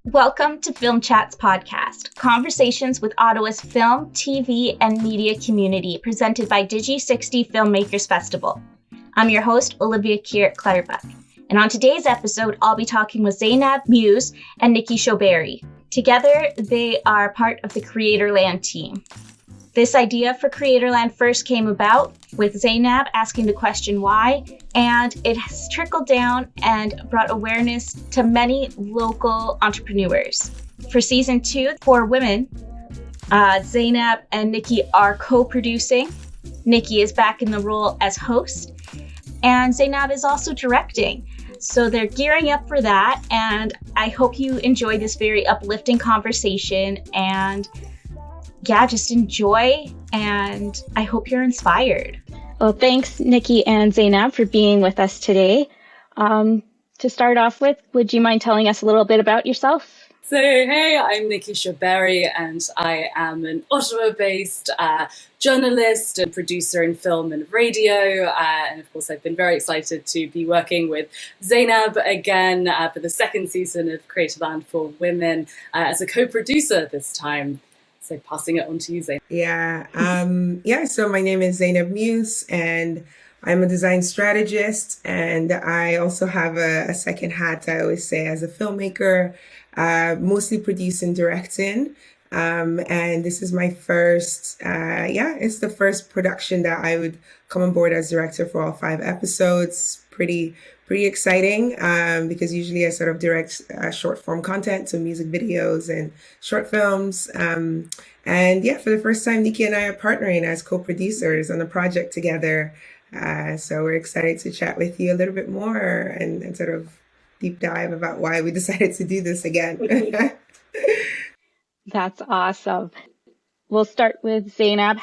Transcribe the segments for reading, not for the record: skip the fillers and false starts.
Welcome to Film Chats podcast, conversations with Ottawa's film, TV, and media community, presented by Digi60 Filmmakers Festival. I'm your host, Olivia Kiert-Clutterbuck, and on today's episode, I'll be talking with Zainab Muse and Nickie Shobeiry. Together, they are part of the Creatorland team. This idea for Creatorland first came about with Zainab asking the question why, and it has trickled down and brought awareness to many local entrepreneurs. For season 2, for women, Zainab and Nickie are co-producing. Nickie is back in the role as host, and Zainab is also directing. So they're gearing up for that, and I hope you enjoy this very uplifting conversation, and just enjoy, and I hope you're inspired. Well, thanks, Nickie and Zainab, for being with us today. To start off with, would you mind telling us a little bit about yourself? So, hey, I'm Nickie Shobeiry, and I am an Ottawa-based journalist and producer in film and radio. And of course, I've been very excited to be working with Zainab again for the second season of Creatorland for Women as a co-producer this time. So passing it on to you, Zainab. So my name is Zainab Muse, and I'm a design strategist, and I also have a second hat, I always say, as a filmmaker, mostly producing, directing. And this is my first, it's the first production that I would come on board as director for all 5 episodes. Pretty exciting, because usually I sort of direct short form content, so music videos and short films. And for the first time, Nickie and I are partnering as co-producers on a project together. So we're excited to chat with you a little bit more and sort of deep dive about why we decided to do this again. That's awesome. We'll start with Zainab.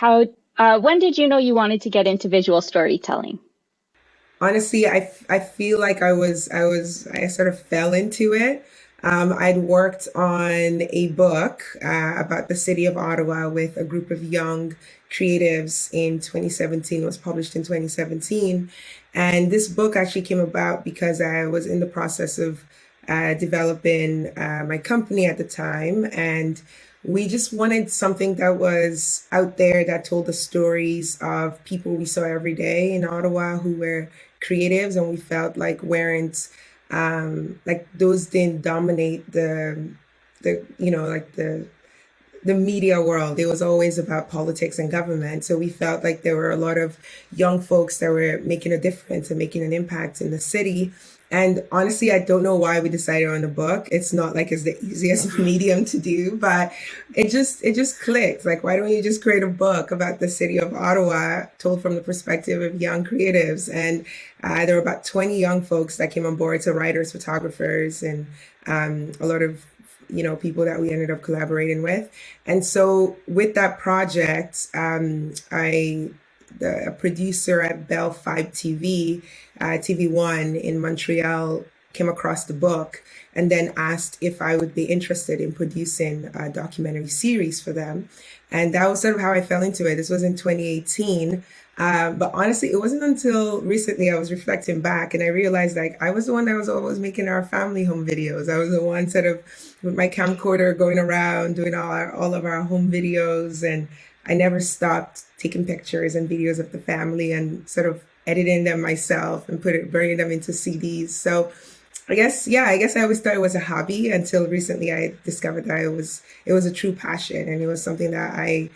When did you know you wanted to get into visual storytelling? Honestly, I feel like I sort of fell into it. I'd worked on a book about the city of Ottawa with a group of young creatives in 2017. It was published in 2017. And this book actually came about because I was in the process of developing my company at the time. And we just wanted something that was out there that told the stories of people we saw every day in Ottawa who were creatives, and we felt like those didn't dominate the media world. It was always about politics and government. So we felt like there were a lot of young folks that were making a difference and making an impact in the city. And honestly, I don't know why we decided on the book. It's not like it's the easiest medium to do, but it just clicked. Like, why don't you just create a book about the city of Ottawa told from the perspective of young creatives? And there were about 20 young folks that came on board, so writers, photographers, and a lot of people that we ended up collaborating with. And so with that project, a producer at Bell Fibe TV, TV1 in Montreal, came across the book and then asked if I would be interested in producing a documentary series for them. And that was sort of how I fell into it. This was in 2018. But honestly, it wasn't until recently I was reflecting back and I realized I was the one that was always making our family home videos. I was the one sort of with my camcorder going around doing all of our home videos, and I never stopped taking pictures and videos of the family and sort of editing them myself and burning them into CDs. So I guess I always thought it was a hobby until recently I discovered that it was a true passion, and it was something that I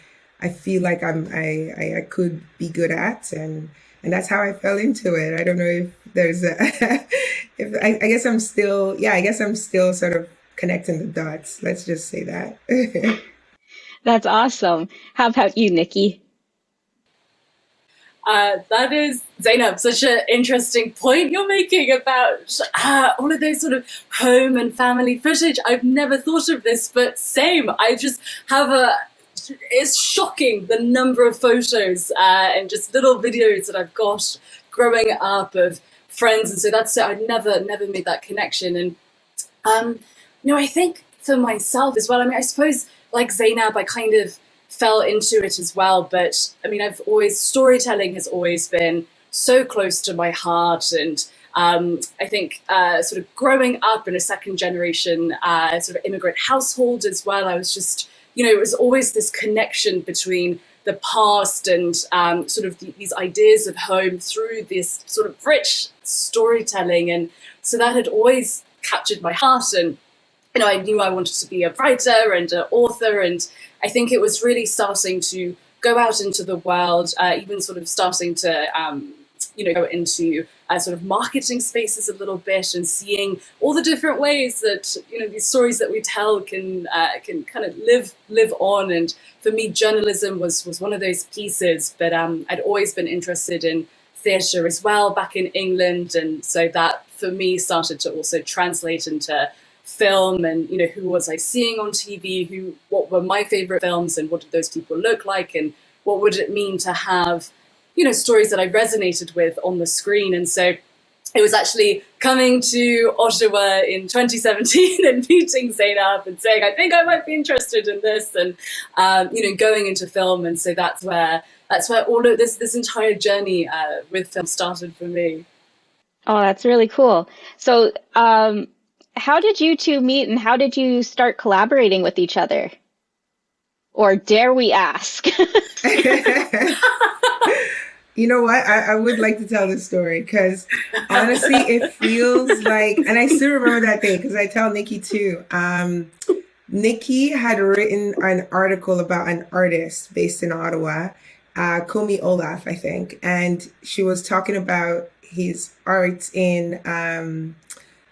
feel like I could be good at, and that's how I fell into it. I don't know if there's I guess I'm still sort of connecting the dots. Let's just say that. That's awesome. How about you, Nickie? That is, Zainab, such an interesting point you're making about all of those sort of home and family footage. I've never thought of this, but same. I just have it's shocking the number of photos and just little videos that I've got growing up of friends. And so that's it. I never made that connection. And, I think for myself as well, I suppose like Zainab, I kind of fell into it as well. But storytelling has always been so close to my heart. And I think sort of growing up in a second generation sort of immigrant household as well, I was just, it was always this connection between the past and sort of these ideas of home through this sort of rich storytelling. And so that had always captured my heart. And, I knew I wanted to be a writer and an author. And I think it was really starting to go out into the world, even sort of starting to, go into sort of marketing spaces a little bit and seeing all the different ways that, these stories that we tell can kind of live on. And for me, journalism was one of those pieces, but I'd always been interested in theatre as well back in England. And so that for me started to also translate into film and, who was I seeing on TV, what were my favorite films and what did those people look like and what would it mean to have, stories that I resonated with on the screen. And so it was actually coming to Ottawa in 2017 and meeting Zainab and saying, I think I might be interested in this and, going into film. And so that's where all of this entire journey with film started for me. Oh, that's really cool. So how did you two meet and how did you start collaborating with each other? Or dare we ask? You know what? I would like to tell this story because honestly, it feels like, and I still remember that day because I tell Nickie too. Nickie had written an article about an artist based in Ottawa, Komi Olaf, I think. And she was talking about his art in,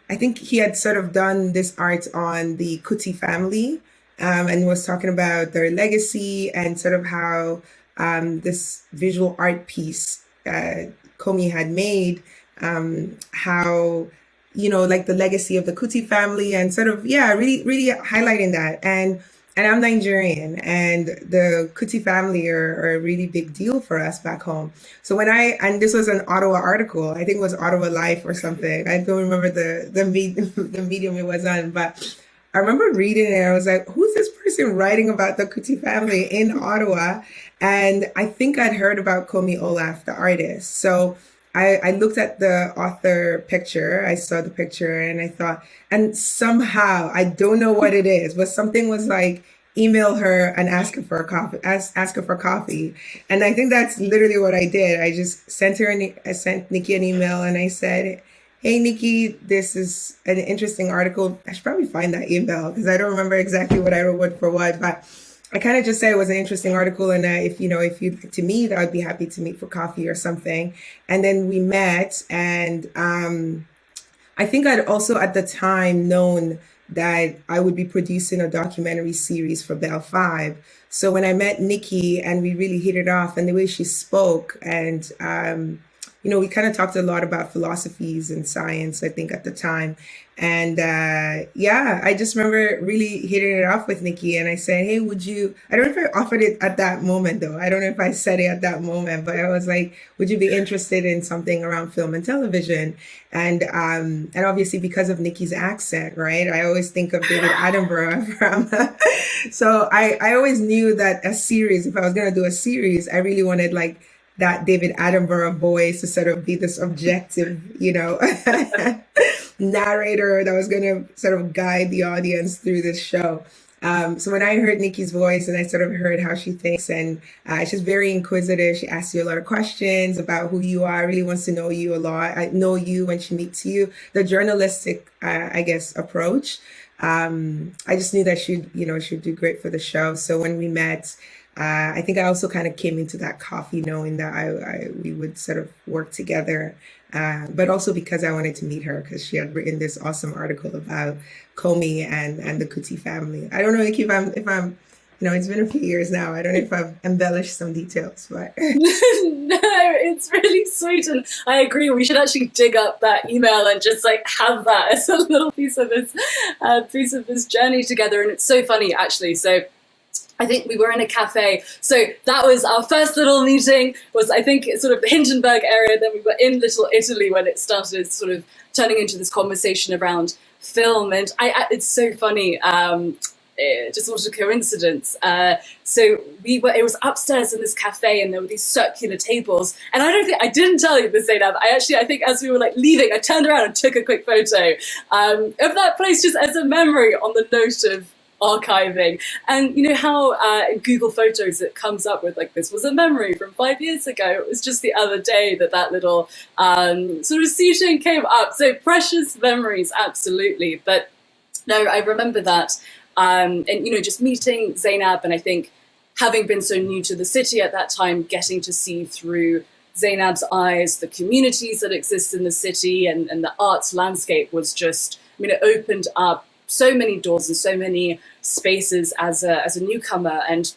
I think he had sort of done this art on the Kuti family and was talking about their legacy and sort of how this visual art piece Komi had made, how, like the legacy of the Kuti family and sort of, really, really highlighting that. And I'm Nigerian and the Kuti family are a really big deal for us back home. So and this was an Ottawa article, I think it was Ottawa Life or something. I don't remember the medium it was on, but I remember reading it and I was like, who's this person writing about the Kuti family in Ottawa? And I think I'd heard about Komi Olaf, the artist. So I looked at the author picture. I saw the picture and I thought, and somehow, I don't know what it is, but something was like, email her and ask her for coffee. And I think that's literally what I did. I just sent Nickie an email and I said, hey, Nickie, this is an interesting article. I should probably find that email because I don't remember exactly what I wrote word for word, but I kind of just said it was an interesting article. And if you'd like to meet, I would be happy to meet for coffee or something. And then we met. And I think I'd also at the time known that I would be producing a documentary series for Bell Fibe. So when I met Nickie and we really hit it off and the way she spoke and, we kind of talked a lot about philosophies and science, I think, at the time. And I just remember really hitting it off with Nickie. And I said, hey, I don't know if I offered it at that moment, though. I don't know if I said it at that moment, but I was like, would you be interested in something around film and television? And obviously because of Nickie's accent, right? I always think of David Attenborough from. So I always knew that a series, if I was going to do a series, I really wanted like that David Attenborough voice to sort of be this objective, narrator that was going to sort of guide the audience through this show. So when I heard Nickie's voice and I sort of heard how she thinks and she's very inquisitive, she asks you a lot of questions about who you are, really wants to know you a lot. I know you when she meets you, the journalistic, approach. I just knew that she'd do great for the show. So when we met, I think I also kind of came into that coffee knowing that we would sort of work together, but also because I wanted to meet her because she had written this awesome article about Komi and the Kuti family. I don't know if I'm it's been a few years now. I don't know if I've embellished some details, but no, it's really sweet, and I agree. We should actually dig up that email and just like have that as a little piece of this journey together. And it's so funny, actually. So I think we were in a cafe. So that was our first little meeting, was I think sort of the Hindenburg area. Then we were in Little Italy when it started sort of turning into this conversation around film. And it's so funny. just what a coincidence. So it was upstairs in this cafe, and there were these circular tables. And I didn't tell you this, Zainab. I think as we were like leaving, I turned around and took a quick photo of that place just as a memory on the note of archiving. And you know how in Google Photos it comes up with like, this was a memory from 5 years ago. It was just the other day that little sort of seating came up. So precious memories, absolutely. But no, I remember that. And, you know, just meeting Zainab, and I think having been so new to the city at that time, getting to see through Zainab's eyes the communities that exist in the city and the arts landscape was just, I mean, it opened up so many doors and so many spaces as a newcomer. And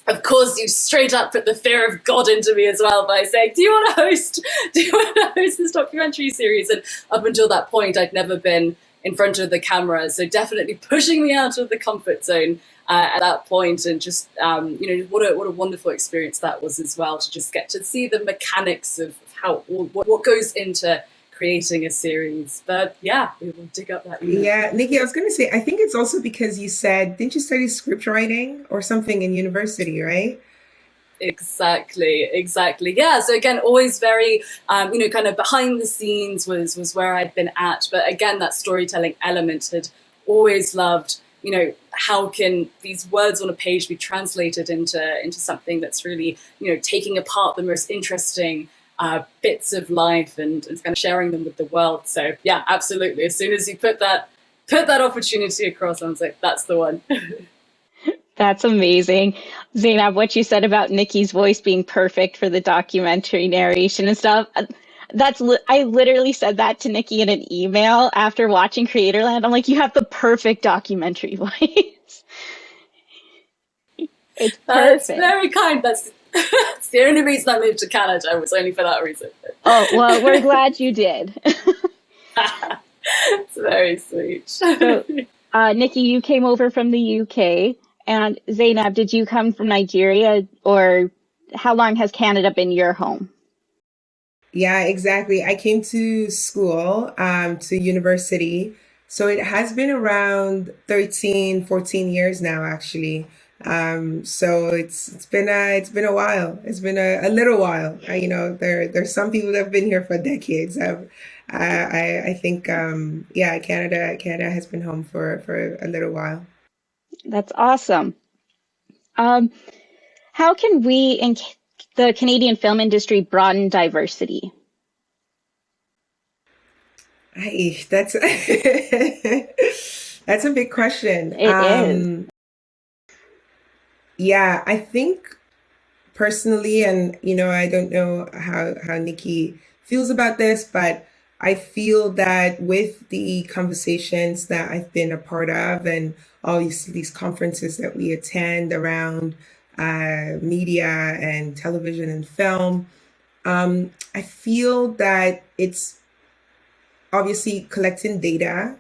of course, you straight up put the fear of God into me as well by saying, do you want to host this documentary series? And up until that point, I'd never been in front of the camera, so definitely pushing me out of the comfort zone at that point. And just you know, what a wonderful experience that was as well, to just get to see the mechanics of how what goes into creating a series. But yeah, we will dig up that. Yeah, Nickie, I was going to say, I think it's also because you said, didn't you study script writing or something in university, right? Exactly. Yeah. So again, always very, you know, kind of behind the scenes was where I'd been at. But again, that storytelling element had always loved, you know, how can these words on a page be translated into something that's really, you know, taking apart the most interesting bits of life and kind of sharing them with the world. So yeah, absolutely. As soon as you put that opportunity across, I was like, that's the one. That's amazing. Zainab, what you said about Nickie's voice being perfect for the documentary narration and stuff, I literally said that to Nickie in an email after watching Creatorland. I'm like, you have the perfect documentary voice. It's perfect. That's very kind. That's the only reason I moved to Canada, was only for that reason. Oh, well, we're glad you did. It's very sweet. So, Nickie, you came over from the UK. And Zainab, did you come from Nigeria, or how long has Canada been your home? Yeah, exactly. I came to school, to university. So it has been around 13, 14 years now, actually. So it's been a while. It's been a little while. You know, there's some people that have been here for decades. I think, yeah, Canada has been home for a little while. That's awesome. How can we in the Canadian film industry broaden diversity? Hey, that's that's a big question. It is. Yeah, I think personally, and you know, I don't know how Nickie feels about this, but I feel that with the conversations that I've been a part of and all these conferences that we attend around media and television and film, I feel that it's obviously collecting data,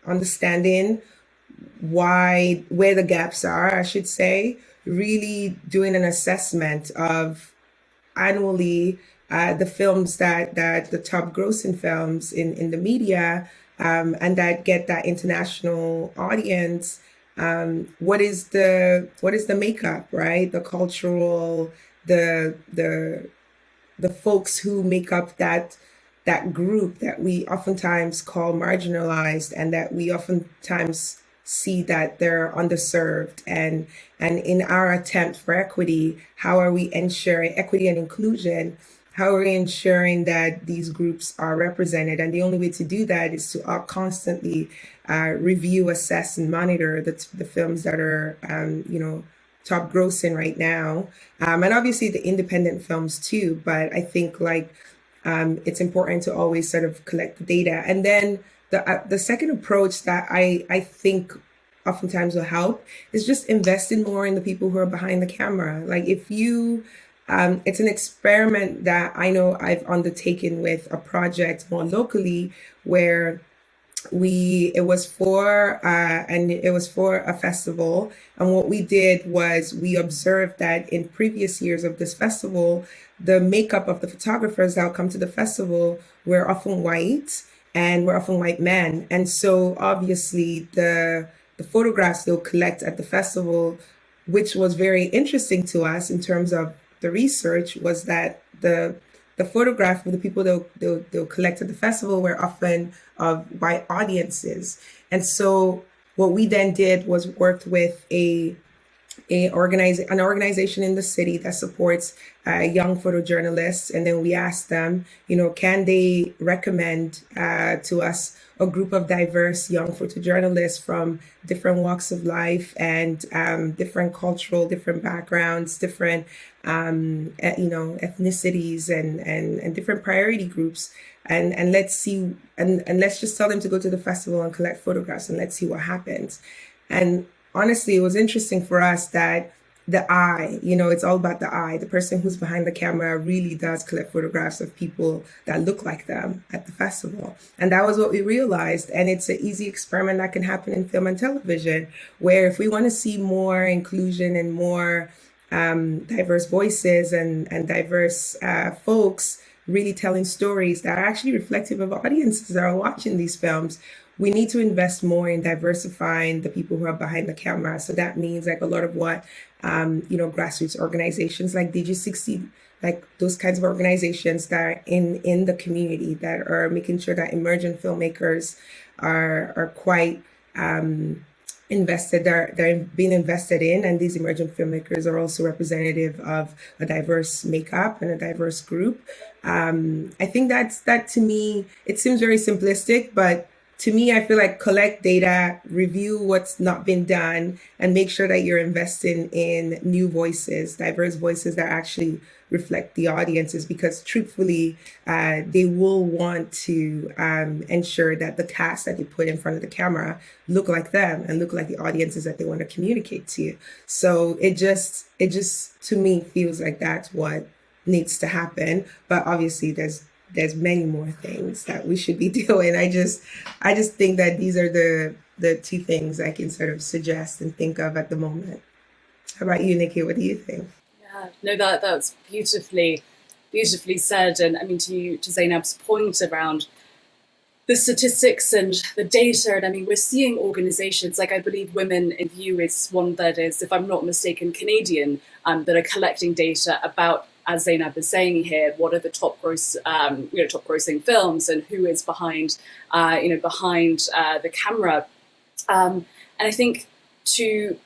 understanding where the gaps are, I should say, really doing an assessment of annually the films that the top grossing films in the media, and that get that international audience. What is the makeup, right? The cultural, the folks who make up that group that we oftentimes call marginalized, and that we oftentimes see that they're underserved. And in our attempt for equity, how are we ensuring equity and inclusion? How are we ensuring that these groups are represented? And the only way to do that is to constantly review, assess, and monitor the films that are, you know, top grossing right now. And obviously the independent films too. But I think it's important to always sort of collect the data. And then the second approach that I think oftentimes will help is just investing more in the people who are behind the camera. Like if you, it's an experiment that I know I've undertaken with a project more locally, where it was for a festival. And what we did was we observed that in previous years of this festival, the makeup of the photographers that would come to the festival were often white, and were often white men. And so obviously the the photographs they'll collect at the festival, which was very interesting to us in terms of the research, was that the photograph of the people they'll collect at the festival were often of white audiences. And so what we then did was worked with an organization in the city that supports young photojournalists. And then we asked them, can they recommend to us a group of diverse young photojournalists from different walks of life and different cultural, different backgrounds, different, ethnicities and different priority groups. And let's see, and let's just tell them to go to the festival and collect photographs and let's see what happens. And honestly, it was interesting for us that the eye, it's all about the eye. The person who's behind the camera really does collect photographs of people that look like them at the festival. And that was what we realized. And it's an easy experiment that can happen in film and television, where if we want to see more inclusion and more diverse voices and diverse folks really telling stories that are actually reflective of audiences that are watching these films, we need to invest more in diversifying the people who are behind the camera. So that means like a lot of what, grassroots organizations like Digi60, like those kinds of organizations that are in the community that are making sure that emerging filmmakers are quite invested, they're being invested in. And these emerging filmmakers are also representative of a diverse makeup and a diverse group. I think that to me, it seems very simplistic, but to me, I feel like collect data, review what's not been done, and make sure that you're investing in new voices, diverse voices that actually reflect the audiences, because truthfully, they will want to ensure that the cast that they put in front of the camera look like them and look like the audiences that they want to communicate to. So it just to me feels like that's what needs to happen. But obviously there's many more things that we should be doing. I just think that these are the two things I can sort of suggest and think of at the moment. How about you, Nickie? What do you think? Yeah, no, that's beautifully said. And I mean, to Zainab's point around the statistics and the data, and I mean, we're seeing organizations like, I believe Women in View is one that is, if I'm not mistaken, Canadian, that are collecting data about, as Zainab is saying here, what are the top grossing films and who is behind the camera. And I think to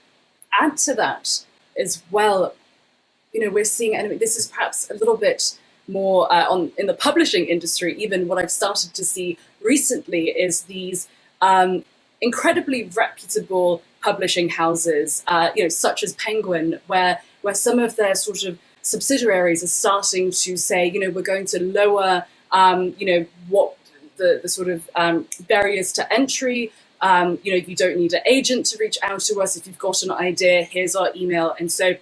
add to that as well, we're seeing, and this is perhaps a little bit more in the publishing industry, even what I've started to see recently is these incredibly reputable publishing houses, such as Penguin, where some of their sort of subsidiaries are starting to say, we're going to lower, what the sort of barriers to entry. You don't need an agent to reach out to us. If you've got an idea, here's our email. And so,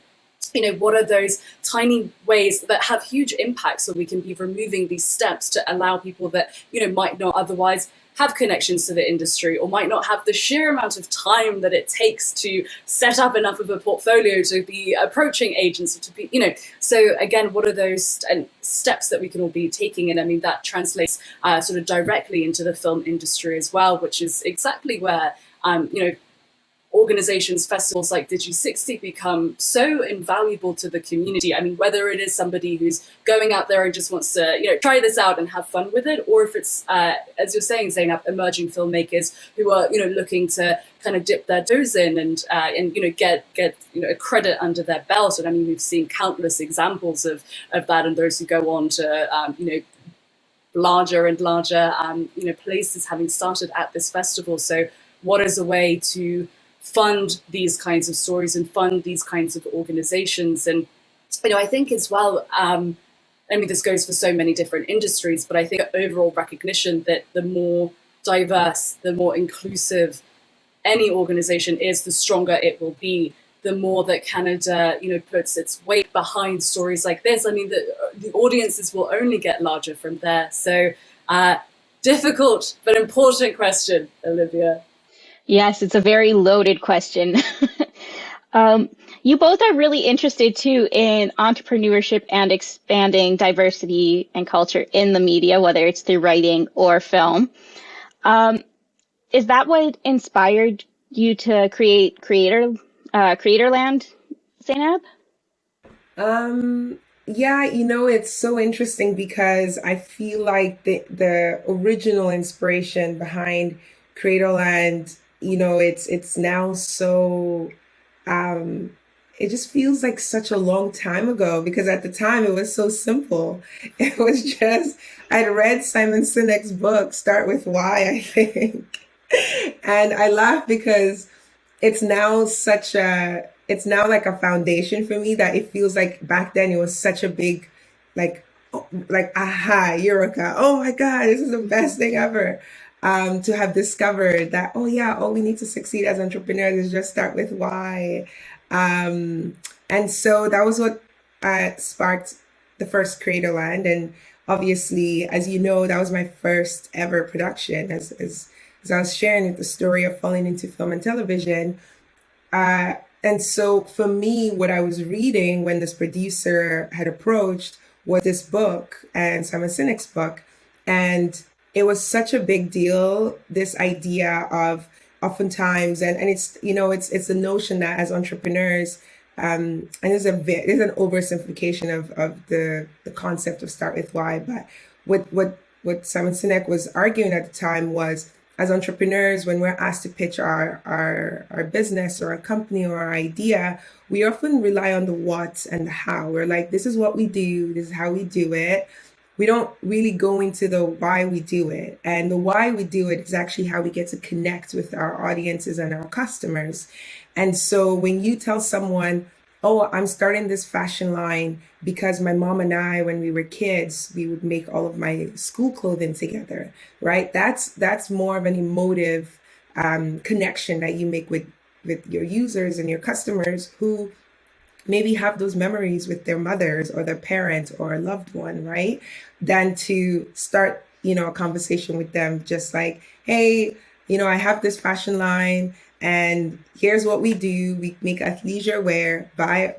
what are those tiny ways that have huge impact, so we can be removing these steps to allow people that, might not otherwise have connections to the industry or might not have the sheer amount of time that it takes to set up enough of a portfolio to be approaching agents, or to be, so again, what are those steps that we can all be taking? And I mean, that translates sort of directly into the film industry as well, which is exactly where, organizations, festivals like Digi60 become so invaluable to the community. I mean, whether it is somebody who's going out there and just wants to, try this out and have fun with it, or if it's, as you're saying, Zainab, emerging filmmakers who are, looking to kind of dip their toes in and get a credit under their belt. And I mean, we've seen countless examples of that, and those who go on to, larger and larger, places having started at this festival. So what is a way to fund these kinds of stories and fund these kinds of organizations? And, I think as well, I mean, this goes for so many different industries, but I think overall recognition that the more diverse, the more inclusive any organization is, the stronger it will be. The more that Canada, puts its weight behind stories like this, I mean, the audiences will only get larger from there. So difficult but important question, Olivia. Yes, it's a very loaded question. You both are really interested too in entrepreneurship and expanding diversity and culture in the media, whether it's through writing or film. Is that what inspired you to create Creatorland, Zainab? Yeah, it's so interesting because I feel like the original inspiration behind Creatorland, it's now so it just feels like such a long time ago because at the time it was so simple. It was just I'd read Simon Sinek's book, Start With Why, I think. And I laugh because it's now it's now like a foundation for me that it feels like back then it was such a big like aha, eureka, oh my god, this is the best thing ever, to have discovered that, oh yeah, all we need to succeed as entrepreneurs is just start with why. And so that was what sparked the first Creatorland. And obviously, as you know, that was my first ever production. As I was sharing the story of falling into film and television. And so for me, what I was reading when this producer had approached was this book and Simon Sinek's book. And it was such a big deal, this idea of oftentimes, and it's, it's the notion that as entrepreneurs, and there's an oversimplification of the concept of start with why, but what Simon Sinek was arguing at the time was, as entrepreneurs, when we're asked to pitch our business or a company or our idea, we often rely on the what and the how. We're like, this is what we do, this is how we do it. We don't really go into the why we do it. And the why we do it is actually how we get to connect with our audiences and our customers. And so when you tell someone, oh, I'm starting this fashion line because my mom and I, when we were kids, we would make all of my school clothing together, right? That's more of an emotive connection that you make with your users and your customers who maybe have those memories with their mothers or their parents or a loved one, right? Than to start, a conversation with them just like, hey, I have this fashion line and here's what we do. We make athleisure wear, buy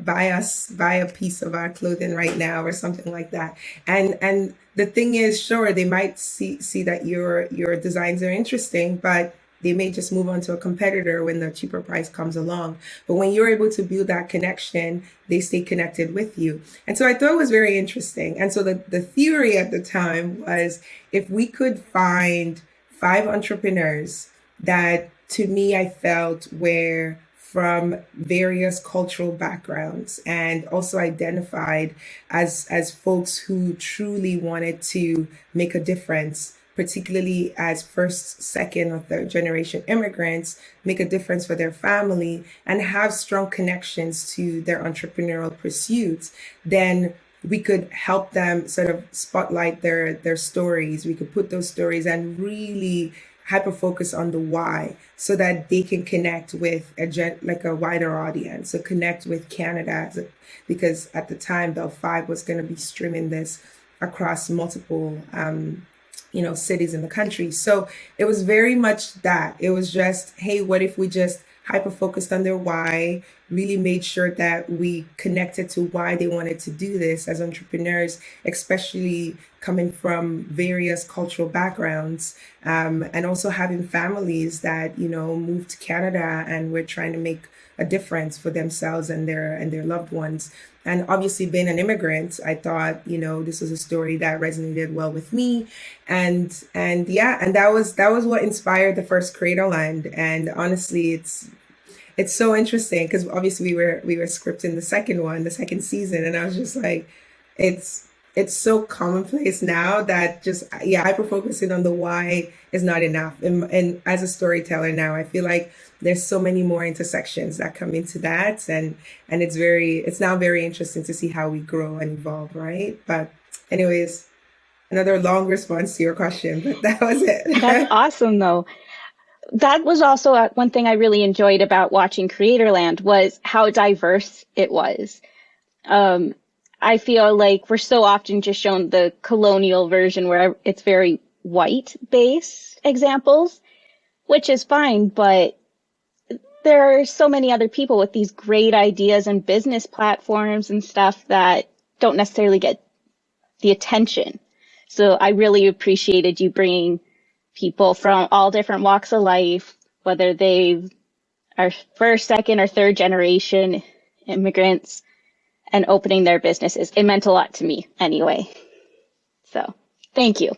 a piece of our clothing right now or something like that. And the thing is, sure, they might see that your designs are interesting, but they may just move on to a competitor when the cheaper price comes along. But when you're able to build that connection, they stay connected with you. And so I thought it was very interesting. And so the theory at the time was, if we could find 5 entrepreneurs that, to me, I felt were from various cultural backgrounds and also identified as folks who truly wanted to make a difference, particularly as first, second, or third generation immigrants, make a difference for their family and have strong connections to their entrepreneurial pursuits, then we could help them sort of spotlight their stories. We could put those stories and really hyper focus on the why so that they can connect with a wider audience, so connect with Canada, because at the time Bell Fibe was going to be streaming this across multiple cities in the country. So it was very much that. It was just, hey, what if we just hyper focused on their why, really made sure that we connected to why they wanted to do this as entrepreneurs, especially coming from various cultural backgrounds, and also having families that, moved to Canada and were trying to make a difference for themselves and their loved ones. And obviously, being an immigrant, I thought, this was a story that resonated well with me, and that was what inspired the first Creatorland. And honestly, it's so interesting because obviously we were scripting the second season, and I was just like, it's so commonplace now that just hyper focusing on the why is not enough. And as a storyteller now, I feel like there's so many more intersections that come into that, and it's now very interesting to see how we grow and evolve, right? But anyways, another long response to your question, but that was it. That's awesome, though. That was also one thing I really enjoyed about watching Creatorland was how diverse it was. I feel like we're so often just shown the colonial version where it's very white-based examples, which is fine, but there are so many other people with these great ideas and business platforms and stuff that don't necessarily get the attention. So I really appreciated you bringing people from all different walks of life, whether they've are first, second, or third generation immigrants and opening their businesses. It meant a lot to me anyway. So thank you.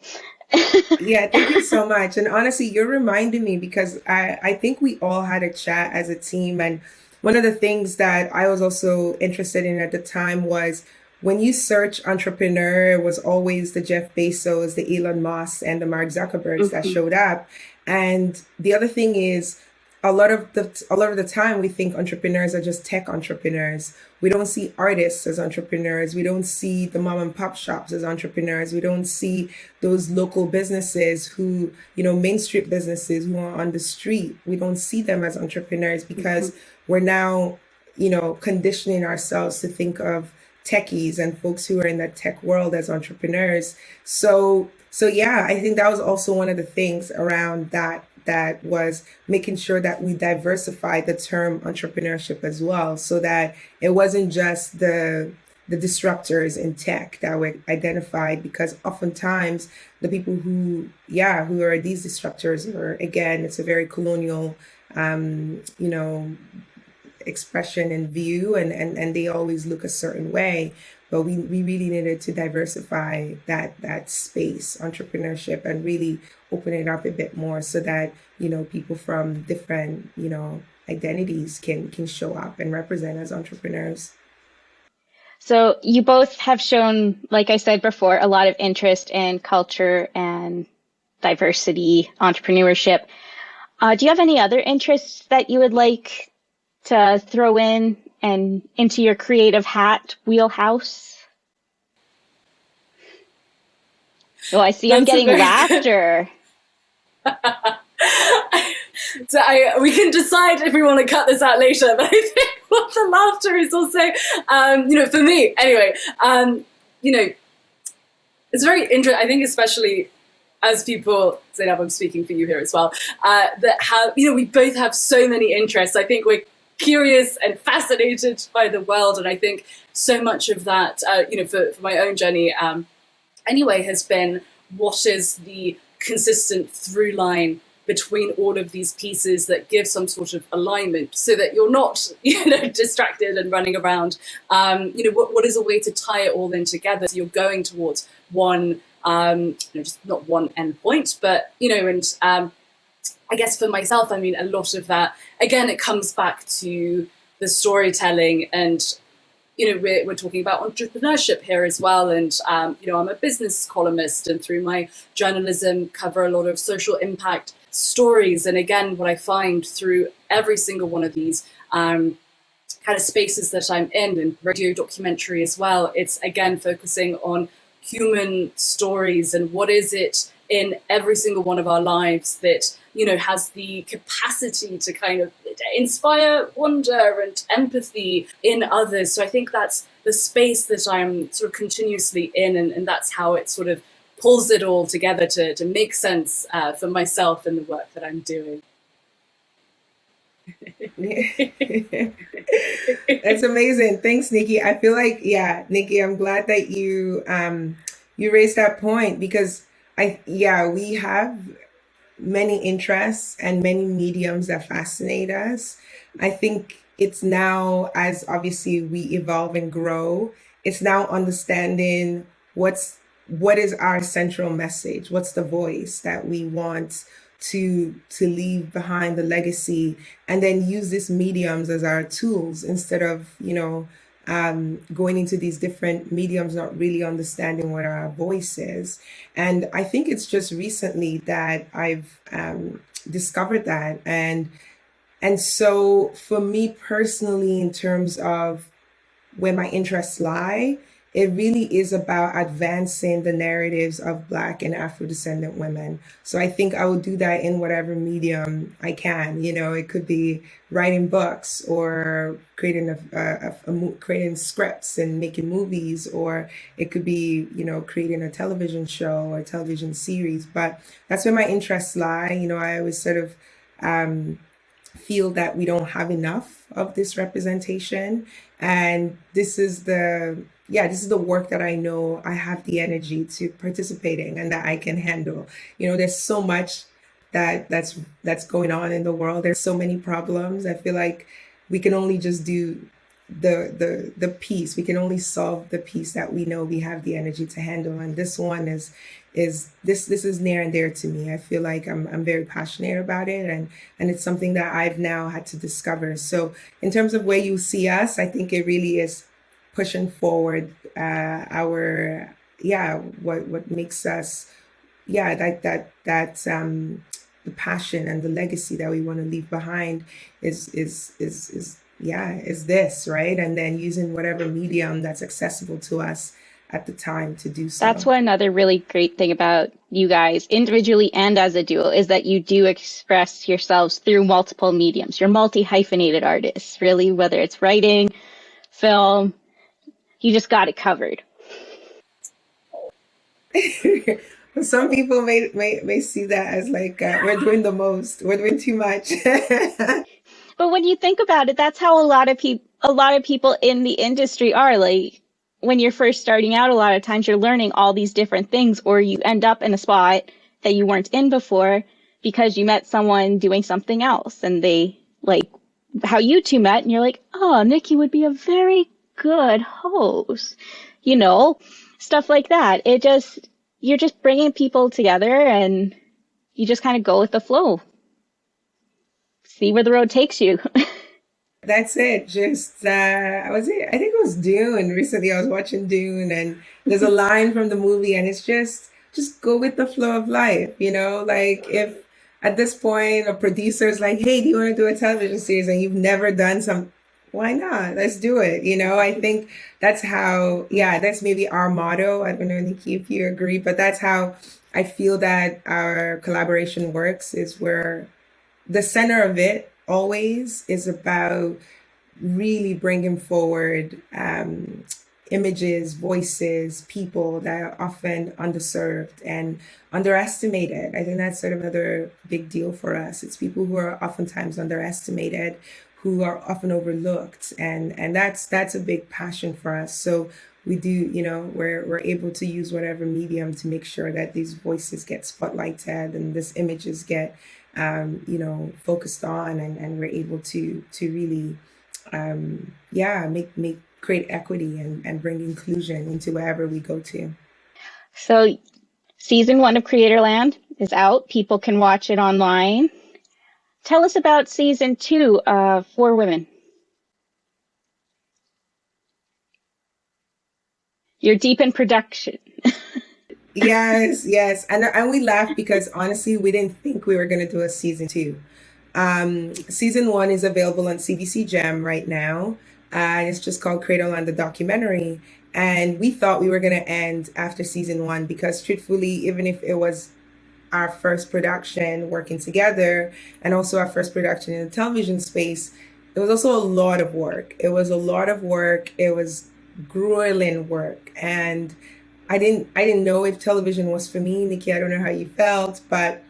Yeah, thank you so much. And honestly, you're reminding me because I think we all had a chat as a team. And one of the things that I was also interested in at the time was when you search entrepreneur, it was always the Jeff Bezos, the Elon Musk, and the Mark Zuckerbergs that showed up. And the other thing is, a lot of the time we think entrepreneurs are just tech entrepreneurs. We don't see artists as entrepreneurs. We don't see the mom and pop shops as entrepreneurs. We don't see those local businesses who, Main Street businesses who are on the street. We don't see them as entrepreneurs because we're now, conditioning ourselves to think of techies and folks who are in that tech world as entrepreneurs. So yeah, I think that was also one of the things around that was making sure that we diversify the term entrepreneurship as well, so that it wasn't just the disruptors in tech that were identified, because oftentimes the people who are these disruptors are, again, it's a very colonial, expression and view, and they always look a certain way. But we really needed to diversify that space, entrepreneurship, and really open it up a bit more so that, people from different, identities can show up and represent as entrepreneurs. So you both have shown, like I said before, a lot of interest in culture and diversity, entrepreneurship. Do you have any other interests that you would like to throw in and into your creative hat wheelhouse? Oh, I see. I'm getting laughter. So we can decide if we want to cut this out later, but I think what the laughter is also, for me anyway, it's very interesting. I think especially as people, Zainab, I'm speaking for you here as well, that have, we both have so many interests. I think we're curious and fascinated by the world. And I think so much of that, for my own journey, anyway, has been what is the consistent through line between all of these pieces that give some sort of alignment so that you're not, distracted and running around. What is a way to tie it all in together? So you're going towards one, just not one end point, but, I guess for myself, a lot of that, again, it comes back to the storytelling and, we're talking about entrepreneurship here as well. And, I'm a business columnist, and through my journalism cover a lot of social impact stories. And again, what I find through every single one of these kind of spaces that I'm in, and radio documentary as well, it's again focusing on human stories and what is it in every single one of our lives that, has the capacity to kind of inspire wonder and empathy in others. So I think that's the space that I'm sort of continuously in, and that's how it sort of pulls it all together to make sense for myself and the work that I'm doing. That's amazing. Thanks, Nickie. I feel like, Nickie, I'm glad that you raised that point, because we have many interests and many mediums that fascinate us. I think it's now, as obviously we evolve and grow, it's now understanding what is our central message, what's the voice that we want to leave behind, the legacy, and then use these mediums as our tools instead of, going into these different mediums, not really understanding what our voice is. And I think it's just recently that I've discovered that. And so for me personally, in terms of where my interests lie, it really is about advancing the narratives of Black and Afro-descendant women. So I think I will do that in whatever medium I can. It could be writing books, or creating creating scripts and making movies, or it could be, creating a television show or a television series. But that's where my interests lie. I always sort of feel that we don't have enough of this representation. And this is the work that I know I have the energy to participate in and that I can handle. There's so much that's going on in the world. There's so many problems. I feel like we can only just do the piece. We can only solve the piece that we know we have the energy to handle. And this one is this is near and dear to me. I feel like I'm very passionate about it, and it's something that I've now had to discover. So in terms of where you see us, I think it really is pushing forward our what makes us the passion and the legacy that we want to leave behind is this, right? And then using whatever medium that's accessible to us at the time to do so. That's one other really great thing about you guys, individually and as a duo, is that you do express yourselves through multiple mediums. You're multi-hyphenated artists, really, whether it's writing, film, you just got it covered. Some people may see that as like we're doing the most, we're doing too much. But when you think about it, that's how a lot of people in the industry are. Like when you're first starting out, a lot of times you're learning all these different things, or you end up in a spot that you weren't in before because you met someone doing something else, and they like how you two met, and you're like, oh, Nickie would be a very good host, stuff like that. You're just bringing people together, and you just kind of go with the flow. See where the road takes you. That's it. Just I think it was Dune. Recently I was watching Dune, and there's a line from the movie, and it's just go with the flow of life, like if at this point a producer is like, hey, do you want to do a television series, and you've never done some, why not? Let's do it. I think that's how, that's maybe our motto. I don't know, Nickie, if you agree, but that's how I feel that our collaboration works, is where the center of it always is about really bringing forward images, voices, people that are often underserved and underestimated. I think that's sort of another big deal for us. It's people who are oftentimes underestimated, who are often overlooked, and that's a big passion for us. So we do, we're able to use whatever medium to make sure that these voices get spotlighted and these images get focused on, and we're able to really create equity and bring inclusion into wherever we go to. So season 1 of Creatorland is out. People can watch it online. Tell us about season 2 of 4 Women. You're deep in production. Yes. And we laugh because honestly, we didn't think we were going to do a season 2. Season 1 is available on CBC Gem right now. And it's just called Creatorland, the documentary. And we thought we were going to end after season 1 because truthfully, even if it was our first production working together and also our first production in the television space, it was also a lot of work. It was grueling work. And I didn't know if television was for me. Nickie, I don't know how you felt, but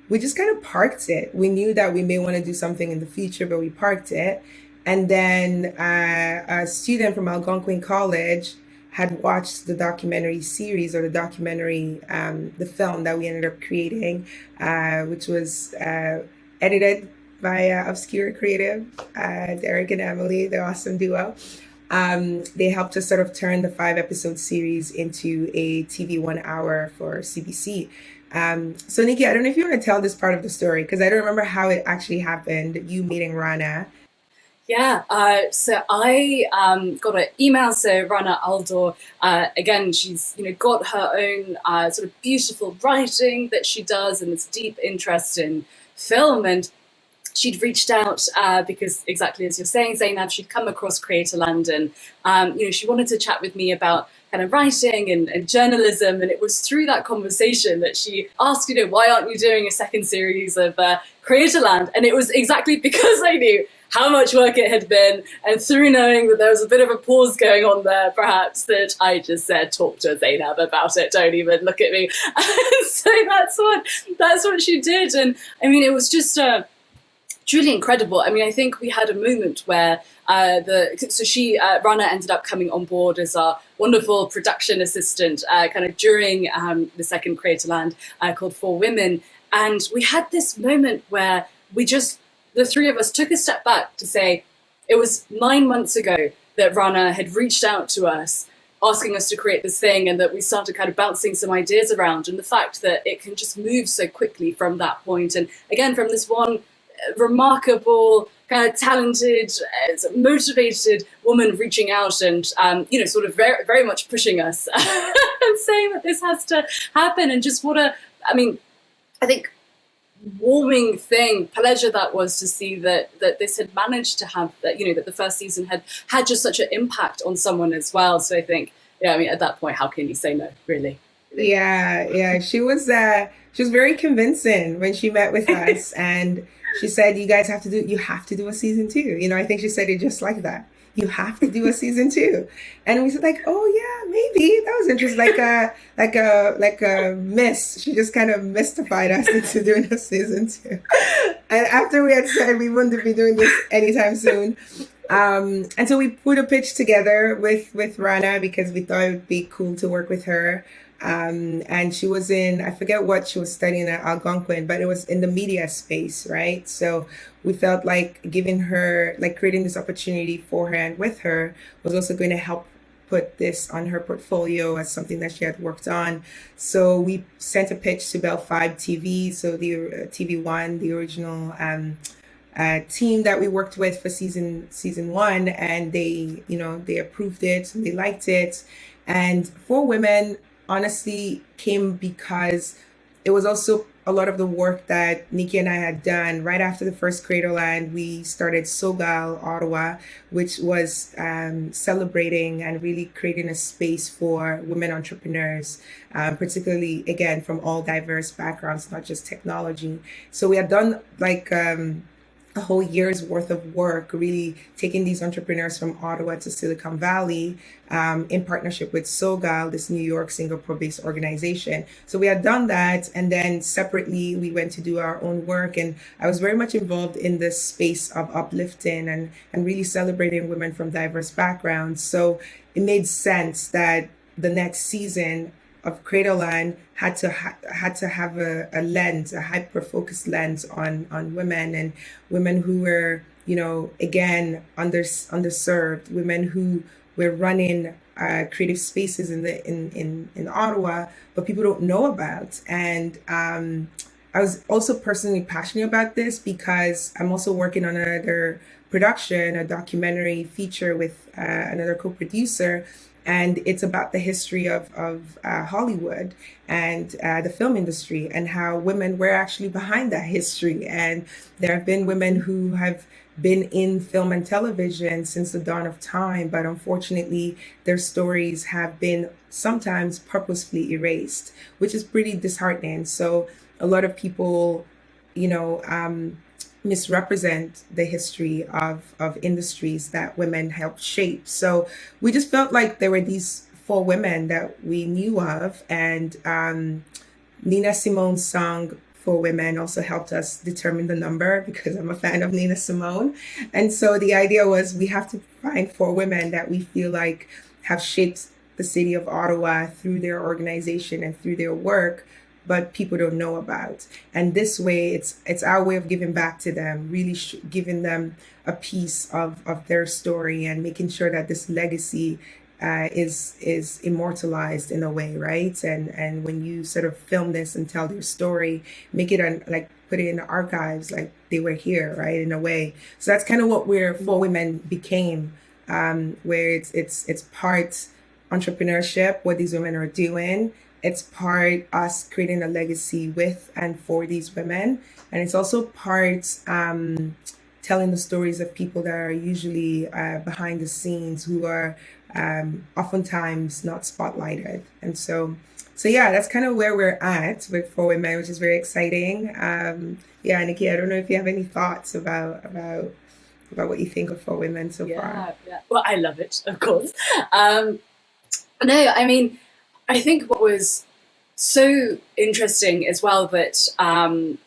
we just kind of parked it. We knew that we may want to do something in the future, but we parked it. And then a student from Algonquin College had watched the documentary series, or the documentary, the film that we ended up creating, which was edited by Obscure Creative, Derek and Emily, the awesome duo. They helped us sort of turn the 5-episode series into a TV 1 hour for CBC. So Nickie, I don't know if you want to tell this part of the story, because I don't remember how it actually happened, you meeting Rana. Yeah, so I got an email. So Rana Aldor, again, she's got her own sort of beautiful writing that she does, and this deep interest in film. And she'd reached out because, exactly as you're saying, Zainab, she'd come across Creatorland, and she wanted to chat with me about kind of writing and journalism. And it was through that conversation that she asked, why aren't you doing a second series of Creatorland? And it was exactly because I knew how much work it had been, and through knowing that there was a bit of a pause going on there, perhaps, that I just said, talk to Zainab about it, don't even look at me. So that's what she did. And I mean, it was just truly incredible. I mean, I think we had a moment where Rana ended up coming on board as our wonderful production assistant kind of during the second Creatorland called 4 Women. And we had this moment where the three of us took a step back to say, it was 9 months ago that Rana had reached out to us, asking us to create this thing, and that we started kind of bouncing some ideas around, and the fact that it can just move so quickly from that point. And again, from this one remarkable, kind of talented, motivated woman reaching out and, sort of very, very much pushing us and saying that this has to happen. And just I think warming pleasure that was to see that this had managed to have that, that the first season had just such an impact on someone as well. So I think, at that point, how can you say no, really? Yeah. She was very convincing when she met with us, and she said, you have to do a season 2. I think she said it just like that. You have to do a season 2. And we said like, oh yeah, maybe. That was interesting. Like a miss. She just kind of mystified us into doing a season 2. And after we had said we wouldn't be doing this anytime soon. And so we put a pitch together with Rana because we thought it would be cool to work with her. And she was I forget what she was studying at Algonquin, but it was in the media space, right? So we felt like giving her, like creating this opportunity for her and with her was also going to help put this on her portfolio as something that she had worked on. So we sent a pitch to Bell Fibe TV, so the TV1, the original team that we worked with for season 1, and they approved it and they liked it. And For Women honestly came because it was also a lot of the work that Nickie and I had done. Right after the first Creatorland, we started Sogal Ottawa, which was celebrating and really creating a space for women entrepreneurs, particularly, again, from all diverse backgrounds, not just technology. So we had done like a whole year's worth of work, really taking these entrepreneurs from Ottawa to Silicon Valley in partnership with Sogal, this New York, Singapore-based organization. So we had done that, and then separately we went to do our own work. And I was very much involved in this space of uplifting and really celebrating women from diverse backgrounds. So it made sense that the next season of Creatorland had to have a lens, a hyper-focused lens on women, and women who were, again, underserved, women who were running creative spaces in Ottawa, but people don't know about. And I was also personally passionate about this because I'm also working on another production, a documentary feature with another co-producer. And it's about the history of Hollywood and the film industry, and how women were actually behind that history. And there have been women who have been in film and television since the dawn of time, but unfortunately their stories have been sometimes purposefully erased, which is pretty disheartening. So a lot of people, misrepresent the history of industries that women helped shape. So we just felt like there were these 4 women that we knew of, and Nina Simone's song For Women also helped us determine the number, because I'm a fan of Nina Simone. And so the idea was we have to find 4 women that we feel like have shaped the city of Ottawa through their organization and through their work, but people don't know about. And this way, it's our way of giving back to them, really giving them a piece of their story, and making sure that this legacy is immortalized in a way, right? And when you sort of film this and tell their story, make it put it in the archives, like they were here, right? In a way. So that's kind of what For Women became, where it's part entrepreneurship, what these women are doing. It's part us creating a legacy with and for these women. And it's also part telling the stories of people that are usually behind the scenes, who are oftentimes not spotlighted. And so yeah, that's kind of where we're at with For Women, which is very exciting. Nickie, I don't know if you have any thoughts about what you think of For Women so far. Yeah. Well, I love it, of course. I think what was so interesting as well that, and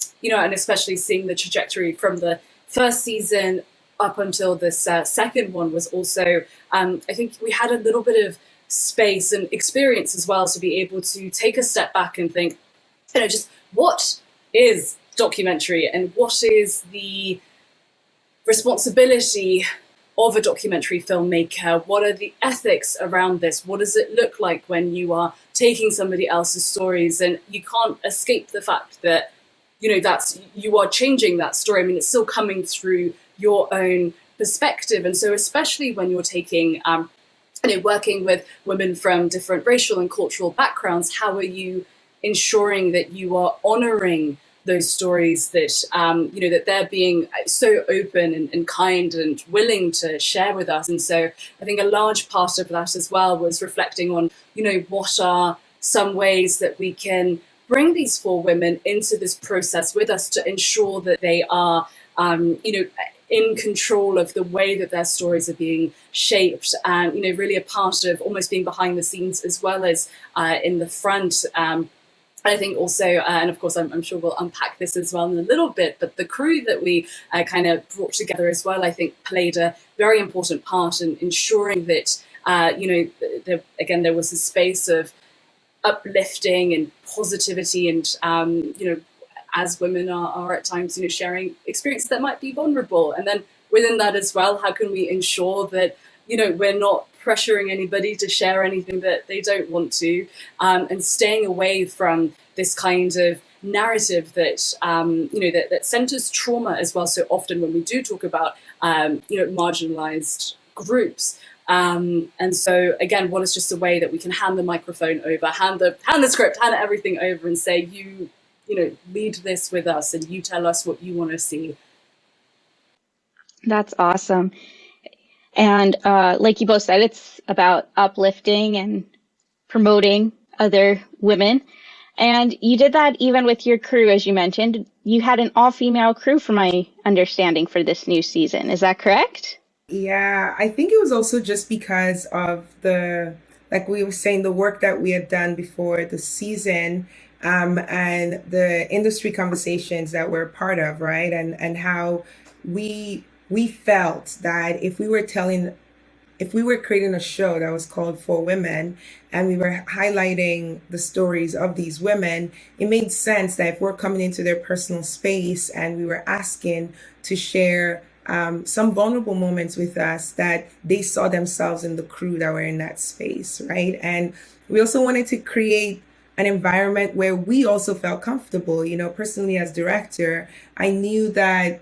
especially seeing the trajectory from the first season up until this second one was also, I think we had a little bit of space and experience as well to be able to take a step back and think, just what is documentary and what is the responsibility of a documentary filmmaker? What are the ethics around this? What does it look like when you are taking somebody else's stories? And you can't escape the fact that, you are changing that story. I mean, it's still coming through your own perspective. And so especially when you're taking, working with women from different racial and cultural backgrounds, how are you ensuring that you are honoring those stories, that that they're being so open and kind and willing to share with us? And so I think a large part of that as well was reflecting on, what are some ways that we can bring these 4 women into this process with us to ensure that they are, in control of the way that their stories are being shaped, and really a part of almost being behind the scenes as well as in the front. I think also, and of course, I'm sure we'll unpack this as well in a little bit, but the crew that we kind of brought together as well, I think played a very important part in ensuring that, there was a space of uplifting and positivity and, as women are at times, sharing experiences that might be vulnerable. And then within that as well, how can we ensure that, we're not pressuring anybody to share anything that they don't want to, and staying away from this kind of narrative that, that centers trauma as well. So often when we do talk about, marginalized groups. And so again, what is just a way that we can hand the microphone over, hand the script, hand everything over and say, lead this with us and you tell us what you want to see. That's awesome. And like you both said, it's about uplifting and promoting other women. And you did that even with your crew, as you mentioned. You had an all-female crew, from my understanding, for this new season. Is that correct? Yeah, I think it was also just because of like we were saying, the work that we had done before the season, and the industry conversations that we're part of, right? And how we felt that if we were creating a show that was called For Women, and we were highlighting the stories of these women, it made sense that if we're coming into their personal space and we were asking to share some vulnerable moments with us, that they saw themselves in the crew that were in that space, right? And we also wanted to create an environment where we also felt comfortable. Personally as director, I knew that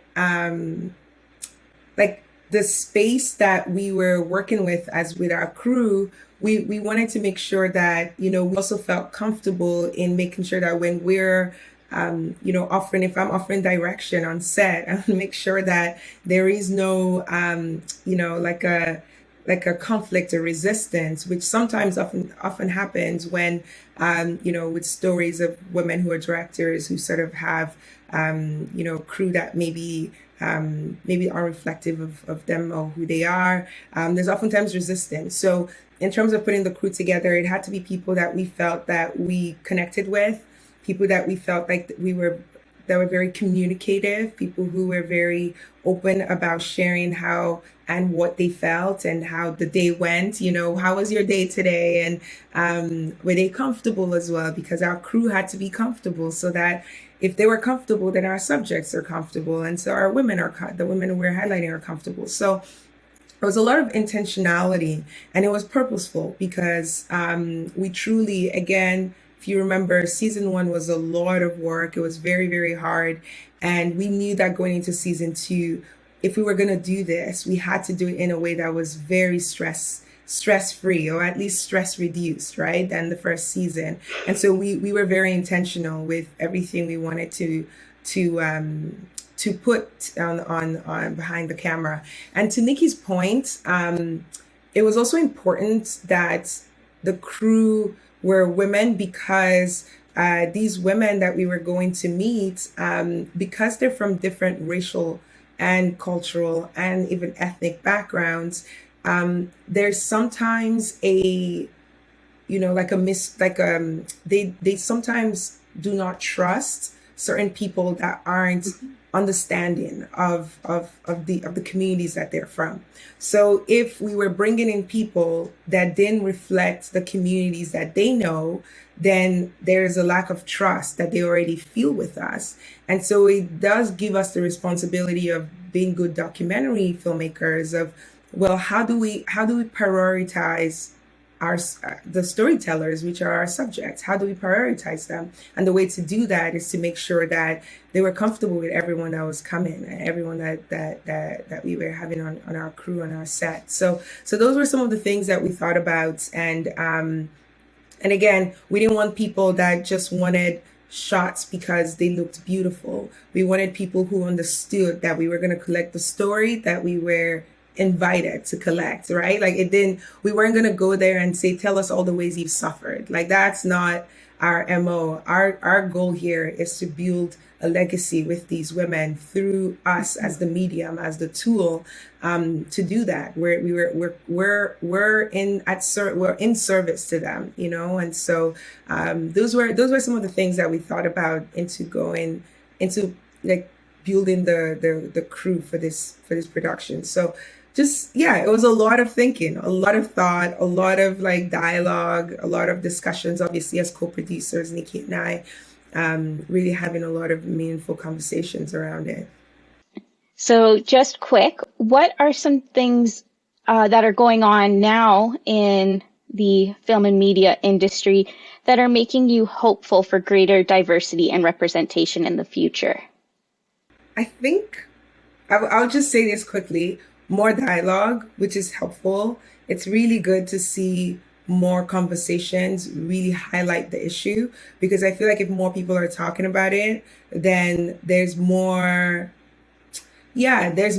like the space that we were working with our crew, we wanted to make sure that, we also felt comfortable in making sure that when we're, if I'm offering direction on set, I want to make sure that there is no, like a conflict or resistance, which sometimes often happens when, with stories of women who are directors who sort of have, crew that maybe aren't reflective of them or who they are. There's oftentimes resistance. So in terms of putting the crew together, it had to be people that we felt that we connected with, people that we felt like that were very communicative, people who were very open about sharing how and what they felt and how the day went. How was your day today? And were they comfortable as well? Because our crew had to be comfortable, so that if they were comfortable, then our subjects are comfortable. And so our women the women who we're highlighting are comfortable. So there was a lot of intentionality, and it was purposeful because we truly, again, if you remember, season 1 was a lot of work. It was very, very hard. And we knew that going into season 2, if we were going to do this, we had to do it in a way that was very stress-free, or at least stress reduced, right, than the first season. And so we were very intentional with everything we wanted to put on behind the camera. And to Nickie's point, it was also important that the crew were women, because these women that we were going to meet, because they're from different racial and cultural and even ethnic backgrounds, there's sometimes they sometimes do not trust certain people that aren't understanding of the communities that they're from. So if we were bringing in people that didn't reflect the communities that they know, then there's a lack of trust that they already feel with us. And so it does give us the responsibility of being good documentary filmmakers of, well, how do we prioritize the storytellers, which are our subjects? How do we prioritize them? And the way to do that is to make sure that they were comfortable with everyone that was coming, and everyone that we were having on our crew, on our set. So those were some of the things that we thought about. And again, we didn't want people that just wanted shots because they looked beautiful. We wanted people who understood that we were going to collect the story that we were invited to collect, right? Like we weren't going to go there and say, tell us all the ways you've suffered. Like, that's not our MO. Our goal here is to build a legacy with these women through us as the medium, as the tool, to do that. We're in service to them, you know. And so those were some of the things that we thought about into going into, like, building the crew for this production. So just, yeah, it was a lot of thinking, a lot of thought, a lot of like dialogue, a lot of discussions, obviously as co-producers, Nickie and I, really having a lot of meaningful conversations around it. So just quick, what are some things that are going on now in the film and media industry that are making you hopeful for greater diversity and representation in the future? I think I'll just say this quickly. More dialogue, which is helpful. It's really good to see more conversations really highlight the issue, because I feel like if more people are talking about it, then there's more awareness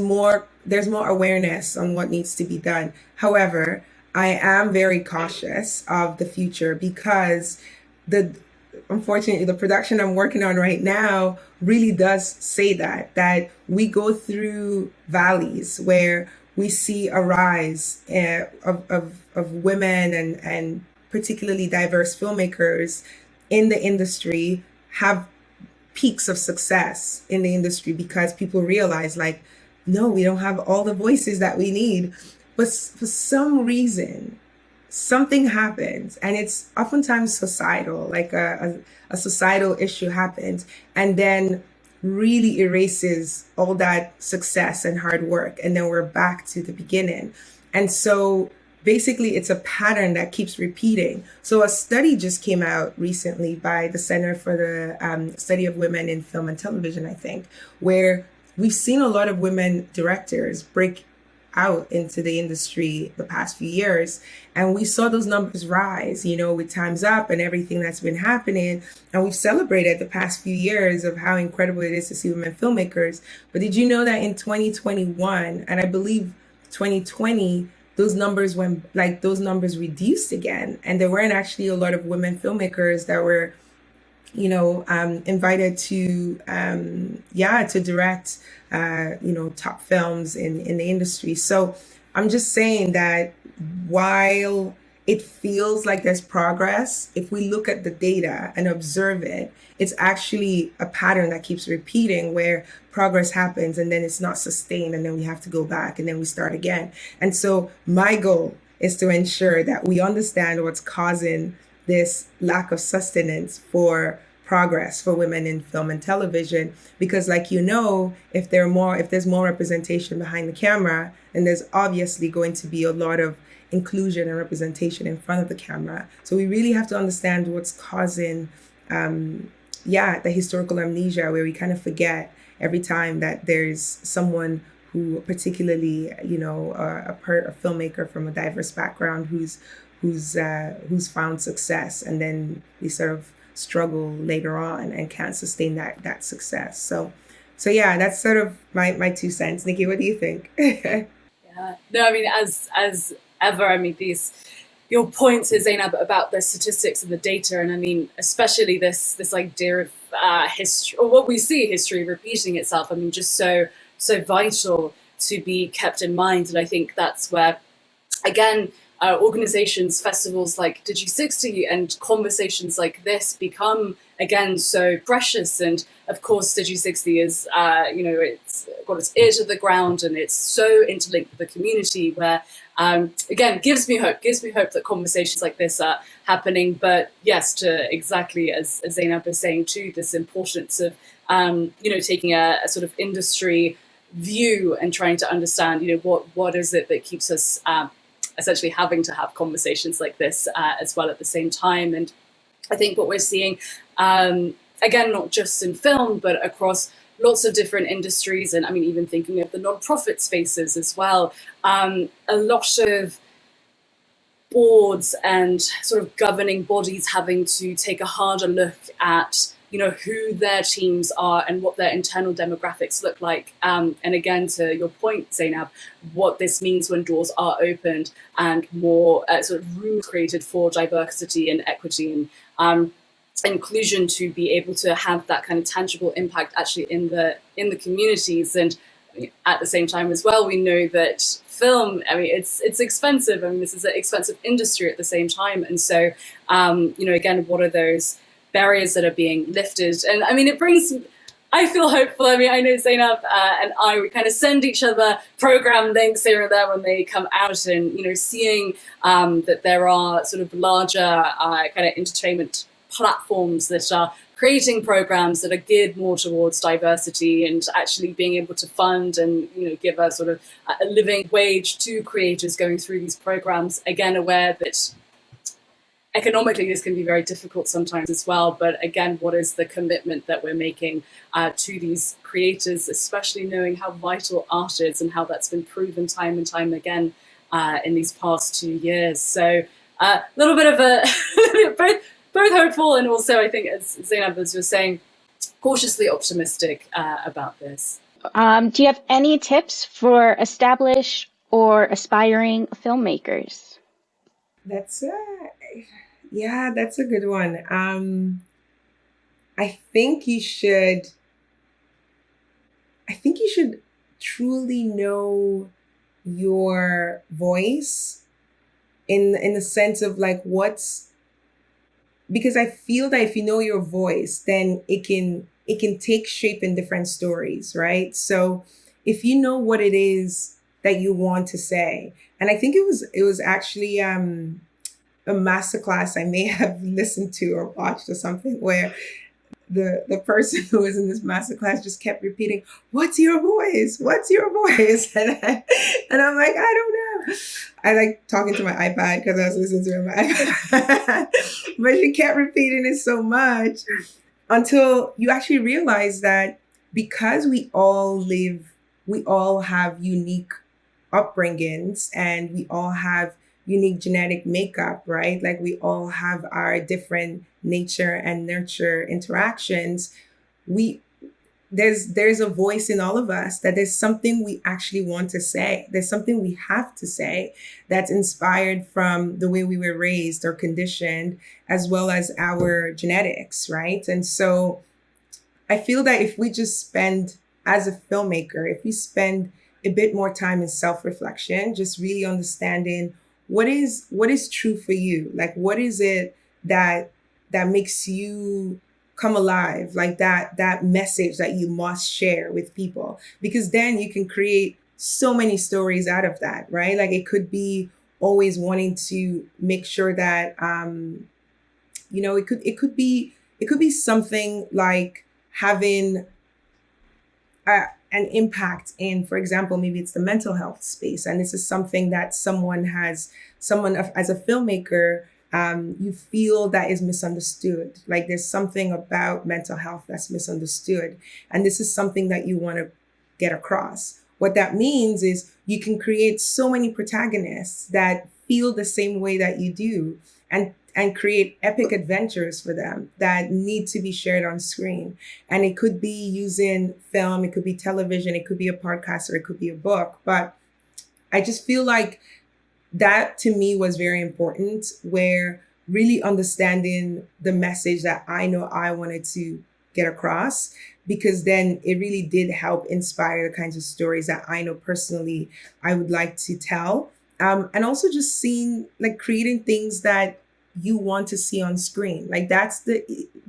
on what needs to be done. However, I am very cautious of the future, because unfortunately, the production I'm working on right now really does say that we go through valleys where we see a rise of women and particularly diverse filmmakers in the industry have peaks of success in the industry, because people realize, like, no, we don't have all the voices that we need. But for some reason, something happens, and it's oftentimes societal, like a societal issue happens, and then really erases all that success and hard work, and then we're back to the beginning. And so basically it's a pattern that keeps repeating. So a study just came out recently by the Center for the Study of Women in Film and Television, I think, where we've seen a lot of women directors break out into the industry the past few years. And we saw those numbers rise, you know, with Time's Up and everything that's been happening. And we've celebrated the past few years of how incredible it is to see women filmmakers. But did you know that in 2021, and I believe 2020, those numbers reduced again. And there weren't actually a lot of women filmmakers that were, you know, invited to direct, top films in the industry. So I'm just saying that while it feels like there's progress, if we look at the data and observe it, it's actually a pattern that keeps repeating, where progress happens and then it's not sustained, and then we have to go back and then we start again. And so my goal is to ensure that we understand what's causing this lack of sustenance for progress for women in film and television, because, like, you know, if there's more representation behind the camera, then there's obviously going to be a lot of inclusion and representation in front of the camera. So we really have to understand what's causing the historical amnesia, where we kind of forget every time that there's someone who, particularly, you know, a filmmaker from a diverse background who's found success, and then we sort of struggle later on and can't sustain that success. So yeah, that's sort of my 2 cents. Nickie, what do you think? Yeah. No, I mean, as ever, I mean, your points, Zainab, about the statistics and the data, and I mean, especially this idea of history, or what we see, history repeating itself. I mean, just so vital to be kept in mind. And I think that's where, again, organizations, festivals like Digi60 and conversations like this become, again, so precious. And of course, Digi60 is, it's got its ear to the ground and it's so interlinked with the community where, again, gives me hope that conversations like this are happening. But yes, to exactly as Zainab was saying too, this importance of, taking a sort of industry view and trying to understand, what is it that keeps us essentially having to have conversations like this as well at the same time. And I think what we're seeing, again, not just in film, but across lots of different industries, and I mean, even thinking of the nonprofit spaces as well, a lot of boards and sort of governing bodies having to take a harder look at who their teams are and what their internal demographics look like. And again, to your point, Zainab, what this means when doors are opened and more sort of room created for diversity and equity and inclusion to be able to have that kind of tangible impact actually in the communities. And at the same time as well, we know that film, it's expensive. This is an expensive industry at the same time. And so, again, what are those barriers that are being lifted? And it brings, I feel hopeful. I know Zainab and we kind of send each other program links here and there when they come out, and seeing that there are sort of larger kind of entertainment platforms that are creating programs that are geared more towards diversity and actually being able to fund and give a sort of a living wage to creators going through these programs. Again, aware that economically, this can be very difficult sometimes as well. But again, what is the commitment that we're making to these creators, especially knowing how vital art is and how that's been proven time and time again in these past 2 years. So a little bit of both hopeful and also, I think, as Zainab was saying, cautiously optimistic about this. Do you have any tips for established or aspiring filmmakers? That's that's a good one. I think you should truly know your voice in the sense of like because I feel that if you know your voice, then it can take shape in different stories, right? So if you know what it is that you want to say, and I think it was actually a masterclass I may have listened to or watched or something where the person who was in this masterclass just kept repeating, "What's your voice? What's your voice?" And I'm like, I don't know. I like talking to my iPad because I was listening to it on my iPad. But she kept repeating it so much until you actually realize that because we all have unique upbringings and we all have unique genetic makeup, right? Like we all have our different nature and nurture interactions. There's a voice in all of us that there's something we actually want to say. There's something we have to say that's inspired from the way we were raised or conditioned, as well as our genetics, right? And so I feel that if we just spend, as a filmmaker, if we spend a bit more time in self-reflection, just really understanding what is true for you, like what is it that makes you come alive, like that message that you must share with people, because then you can create so many stories out of that, right? Like it could be always wanting to make sure that it could be something like having an impact in, for example, maybe it's the mental health space. And this is something that someone as a filmmaker, you feel that is misunderstood. Like there's something about mental health that's misunderstood. And this is something that you want to get across. What that means is you can create so many protagonists that feel the same way that you do and create epic adventures for them that need to be shared on screen. And it could be using film, it could be television, it could be a podcast, or it could be a book. But I just feel like that to me was very important, where really understanding the message that I know I wanted to get across, because then it really did help inspire the kinds of stories that I know personally I would like to tell. And also just seeing, like, creating things that you want to see on screen. Like, that's the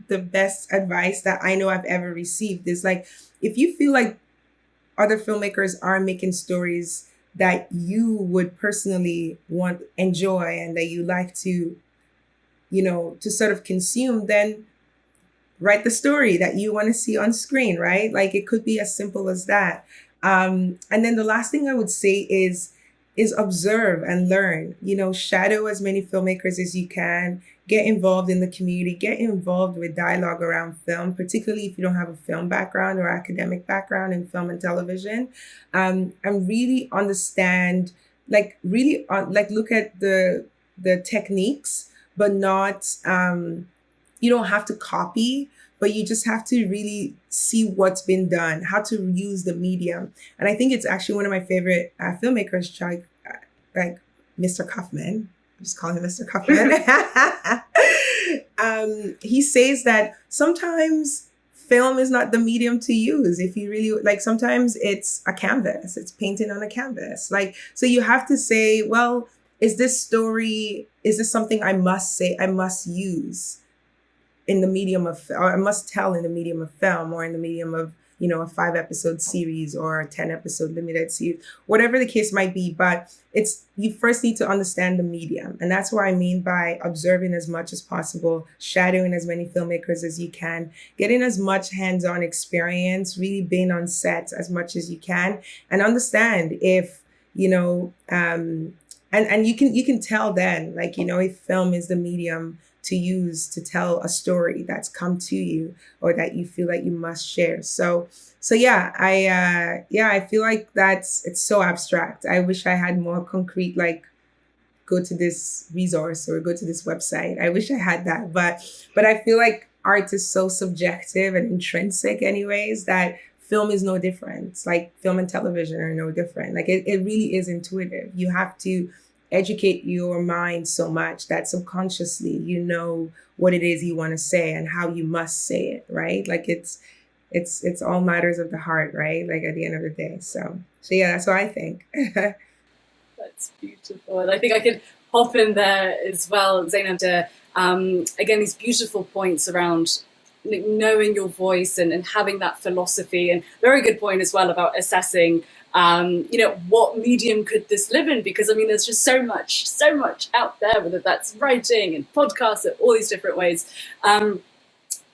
best advice that I know I've ever received, is like, if you feel like other filmmakers are making stories that you would personally enjoy and that you like to, to sort of consume, then write the story that you want to see on screen, right? Like, it could be as simple as that. And then the last thing I would say is observe and learn. Shadow as many filmmakers as you can. Get involved in the community. Get involved with dialogue around film, particularly if you don't have a film background or academic background in film and television. And really understand, like, look at the techniques, but not, you don't have to copy, but you just have to really see what's been done, how to use the medium. And I think it's actually one of my favorite filmmakers, like Mr. Kaufman. I'm just calling him Mr. Kaufman. He says that sometimes film is not the medium to use. If you really, like, sometimes it's a canvas, it's painting on a canvas. Like, so you have to say, well, is this something I must use in the medium of, or I must tell in the medium of film, or in the medium of, a 5-episode series or a 10-episode limited series, whatever the case might be. But you first need to understand the medium. And that's what I mean by observing as much as possible, shadowing as many filmmakers as you can, getting as much hands-on experience, really being on set as much as you can, and understand if, and you can tell then, like, if film is the medium to use to tell a story that's come to you or that you feel like you must share. So yeah, I feel like it's so abstract. I wish I had more concrete, like, go to this resource or go to this website. I wish I had that, but I feel like art is so subjective and intrinsic anyways, that film is no different. Like, film and television are no different. Like, it really is intuitive. You have to educate your mind so much that subconsciously you know what it is you want to say and how you must say it, right? Like, it's all matters of the heart, right? Like, at the end of the day. So yeah, that's what I think. That's beautiful. And I think I could hop in there as well, Zainab, to again, these beautiful points around knowing your voice and having that philosophy, and very good point as well about assessing what medium could this live in? Because there's just so much out there, whether that's writing and podcasts, and all these different ways. And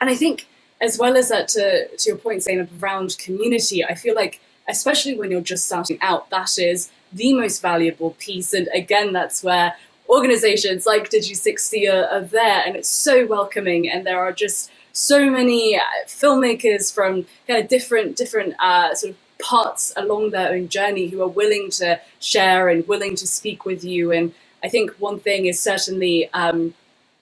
I think, as well as that, to your point, Zainab, around community, I feel like, especially when you're just starting out, that is the most valuable piece. And again, that's where organizations like Digi60 are there, and it's so welcoming. And there are just so many filmmakers from kind of different sort of parts along their own journey who are willing to share and willing to speak with you. And I think one thing is certainly,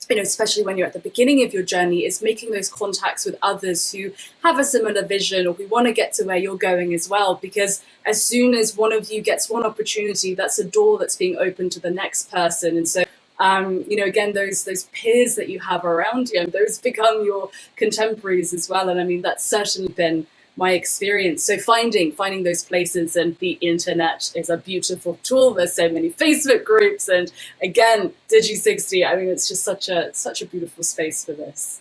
especially when you're at the beginning of your journey, is making those contacts with others who have a similar vision or who want to get to where you're going as well. Because as soon as one of you gets one opportunity, that's a door that's being opened to the next person. And so, again, those peers that you have around you, those become your contemporaries as well. And that's certainly been my experience. So finding those places, and the internet is a beautiful tool. There's so many Facebook groups, and again, Digi60. It's just such a beautiful space for this.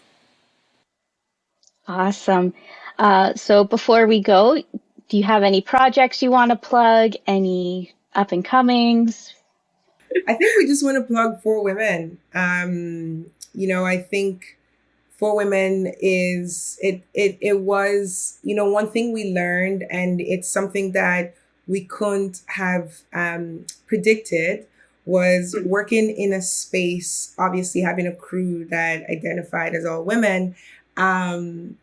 Awesome. So before we go, do you have any projects you want to plug? Any up and comings? I think we just want to plug For Women. I think For Women it was, one thing we learned, and it's something that we couldn't have predicted, was working in a space, obviously having a crew that identified as all women. The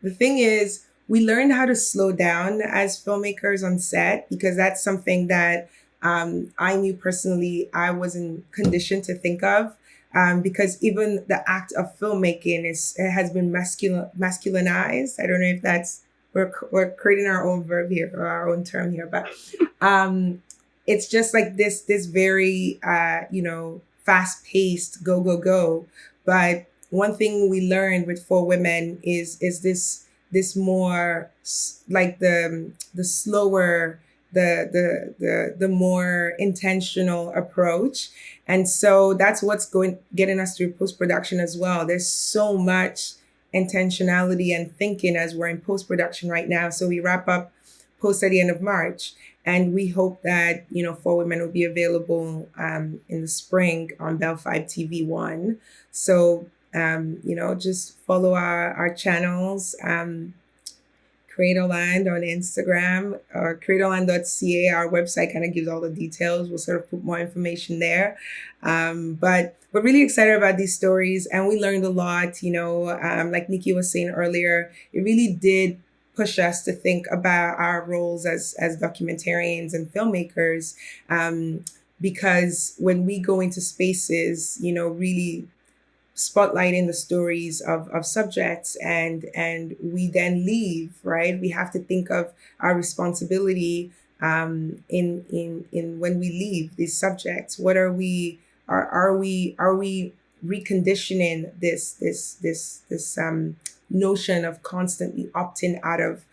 thing is, we learned how to slow down as filmmakers on set, because that's something that I knew personally I wasn't conditioned to think of. Because even the act of filmmaking has been masculinized. I don't know if that's, we're creating our own verb here, or our own term here, but it's just like this very fast paced go. But one thing we learned with For Women is this more like the slower the more intentional approach. And so that's what's getting us through post-production as well. There's so much intentionality and thinking as we're in post-production right now. So we wrap up post at the end of March, and we hope that, For Women will be available in the spring on Bell Fibe TV 1. So, just follow our channels, Creatorland on Instagram, or creatorland.ca. Our website kind of gives all the details. We'll sort of put more information there. But we're really excited about these stories, and we learned a lot, like Nickie was saying earlier. It really did push us to think about our roles as documentarians and filmmakers, because when we go into spaces, really spotlighting the stories of subjects, and we then leave, right? We have to think of our responsibility in when we leave these subjects. What are we reconditioning this notion of constantly opting out of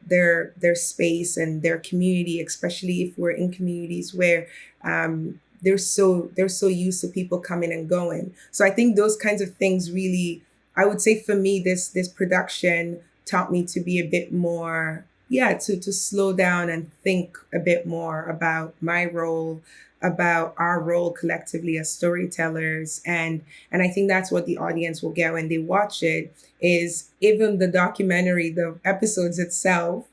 their space and their community, especially if we're in communities where they're so used to people coming and going. So I think those kinds of things really, I would say for me, this production taught me to be a bit more, to slow down and think a bit more about my role, about our role collectively as storytellers. And I think that's what the audience will get when they watch it, is even the documentary, the episodes itself,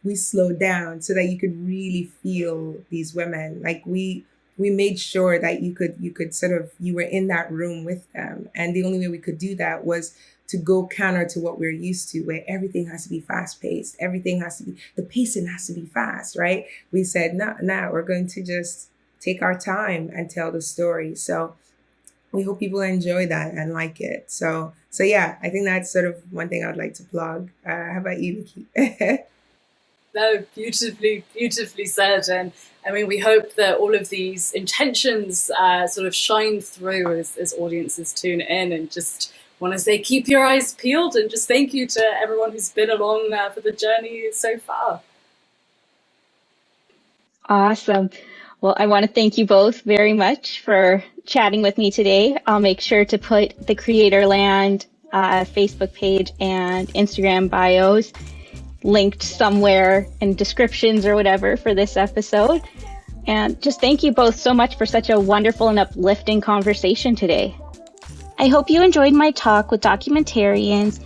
we slowed down so that you could really feel these women. Like we made sure that you could sort of, you were in that room with them. And the only way we could do that was to go counter to what we're used to, where everything has to be fast paced. The pacing has to be fast, right? We said, no, we're going to just take our time and tell the story. So we hope people enjoy that and like it. So yeah, I think that's sort of one thing I'd like to plug. How about you, Nickie? No, beautifully said. And I mean, we hope that all of these intentions sort of shine through as audiences tune in, and just want to say, keep your eyes peeled, and just thank you to everyone who's been along for the journey so far. Awesome. Well, I want to thank you both very much for chatting with me today. I'll make sure to put the Creatorland Facebook page and Instagram bios linked somewhere in descriptions or whatever for this episode. And just thank you both so much for such a wonderful and uplifting conversation today. I hope you enjoyed my talk with documentarians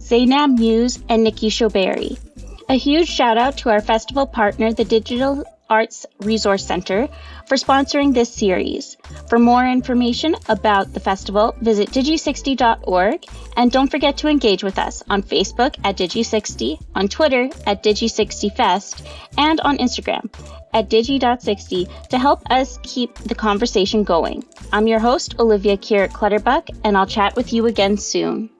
Zainab Muse and Nickie Shobeiry. A huge shout out to our festival partner, the Digital Arts Resource Center, for sponsoring this series. For more information about the festival, visit digi60.org, and don't forget to engage with us on Facebook at Digi60, on Twitter at Digi60Fest, and on Instagram at Digi.60 to help us keep the conversation going. I'm your host, Olivia Kiert Clutterbuck, and I'll chat with you again soon.